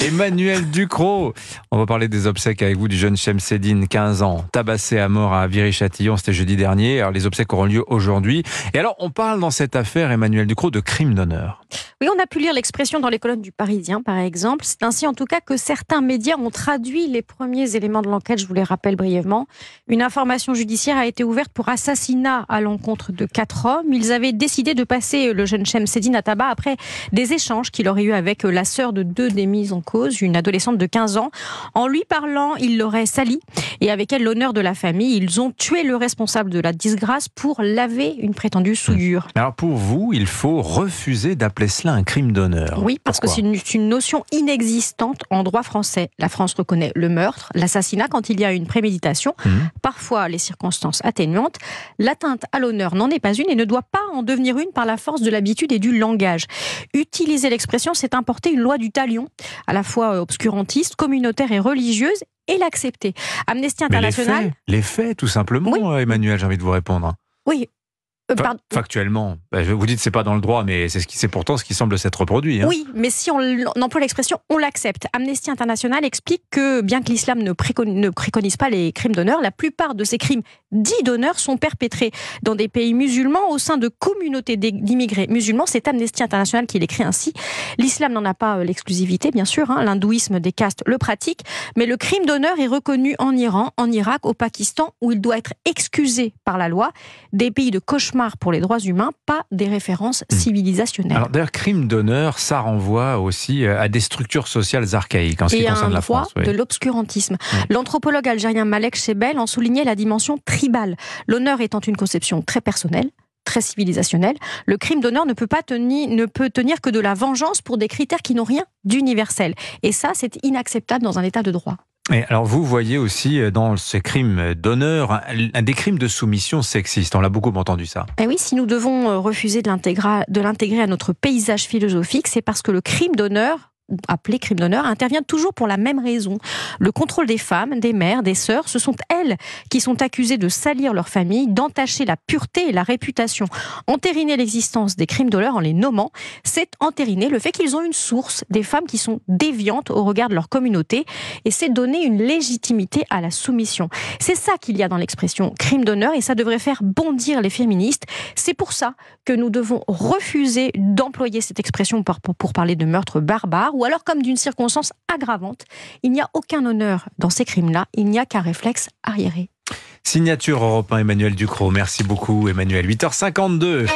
Emmanuel Ducrot, on va parler des obsèques avec vous du jeune Chemseddine, 15 ans, tabassé à mort à Viry-Châtillon, c'était jeudi dernier. Alors les obsèques auront lieu aujourd'hui. Et alors on parle dans cette affaire, Emmanuel Ducrot, de crime d'honneur. Oui, on a pu lire l'expression dans les colonnes du Parisien, par exemple. C'est ainsi, en tout cas, que certains médias ont traduit les premiers éléments de l'enquête. Je vous les rappelle brièvement. Une information judiciaire a été ouverte pour assassinat à l'encontre de 4 hommes. Ils avaient décidé de passer le jeune Chemseddine à tabac après des échanges qu'il aurait eu avec la sœur de 2 des mises en cause, une adolescente de 15 ans. En lui parlant, il l'aurait salie et avec elle l'honneur de la famille. Ils ont tué le responsable de la disgrâce pour laver une prétendue souillure. Alors pour vous, il faut refuser d'appeler cela un crime d'honneur. Oui, parce Pourquoi ? que c'est une notion inexistante en droit français. La France reconnaît le meurtre, l'assassinat quand il y a une préméditation, parfois les circonstances atténuantes. L'atteinte à l'honneur n'en est pas une et ne doit pas en devenir une par la force de l'habitude et du langage. Utiliser l'expression, c'est importer une loi du talion, à la fois obscurantiste, communautaire et religieuse, et l'accepter. Amnesty International... Mais les faits, tout simplement, Oui. Emmanuel, j'ai envie de vous répondre. Oui. Factuellement, vous dites c'est pas dans le droit, mais c'est pourtant ce qui semble s'être produit. Oui, mais si on emploie l'expression, on l'accepte. Amnesty International explique que, bien que l'islam ne préconise pas les crimes d'honneur, la plupart de ces crimes dits d'honneur sont perpétrés dans des pays musulmans au sein de communautés d'immigrés musulmans. C'est Amnesty International qui l'écrit ainsi. L'islam n'en a pas l'exclusivité, bien sûr. L'hindouisme des castes le pratique, mais le crime d'honneur est reconnu en Iran, en Irak, au Pakistan, où il doit être excusé par la loi. Des pays de cauchemar pour les droits humains, pas des références civilisationnelles. Alors d'ailleurs, crime d'honneur, ça renvoie aussi à des structures sociales archaïques en ce qui concerne la France. Et à un droit de l'obscurantisme. L'anthropologue algérien Malek Chebel en soulignait la dimension tribale. L'honneur étant une conception très personnelle, très civilisationnelle, le crime d'honneur ne peut tenir que de la vengeance pour des critères qui n'ont rien d'universel. Et ça, c'est inacceptable dans un état de droit. Et alors vous voyez aussi dans ces crimes d'honneur des crimes de soumission sexiste. On l'a beaucoup entendu ça. Et oui, si nous devons refuser de l'intégrer à notre paysage philosophique, c'est parce que le crime d'honneur, appelé crime d'honneur, intervient toujours pour la même raison. Le contrôle des femmes, des mères, des sœurs, ce sont elles qui sont accusées de salir leur famille, d'entacher la pureté et la réputation. Entériner l'existence des crimes d'honneur en les nommant, c'est entériner le fait qu'ils ont une source, des femmes qui sont déviantes au regard de leur communauté, et c'est donner une légitimité à la soumission. C'est ça qu'il y a dans l'expression crime d'honneur, et ça devrait faire bondir les féministes. C'est pour ça que nous devons refuser d'employer cette expression pour parler de meurtre barbare, ou alors comme d'une circonstance aggravante. Il n'y a aucun honneur dans ces crimes-là, il n'y a qu'un réflexe arriéré. Signature Europe 1, Emmanuel Ducrot. Merci beaucoup, Emmanuel. 8h52.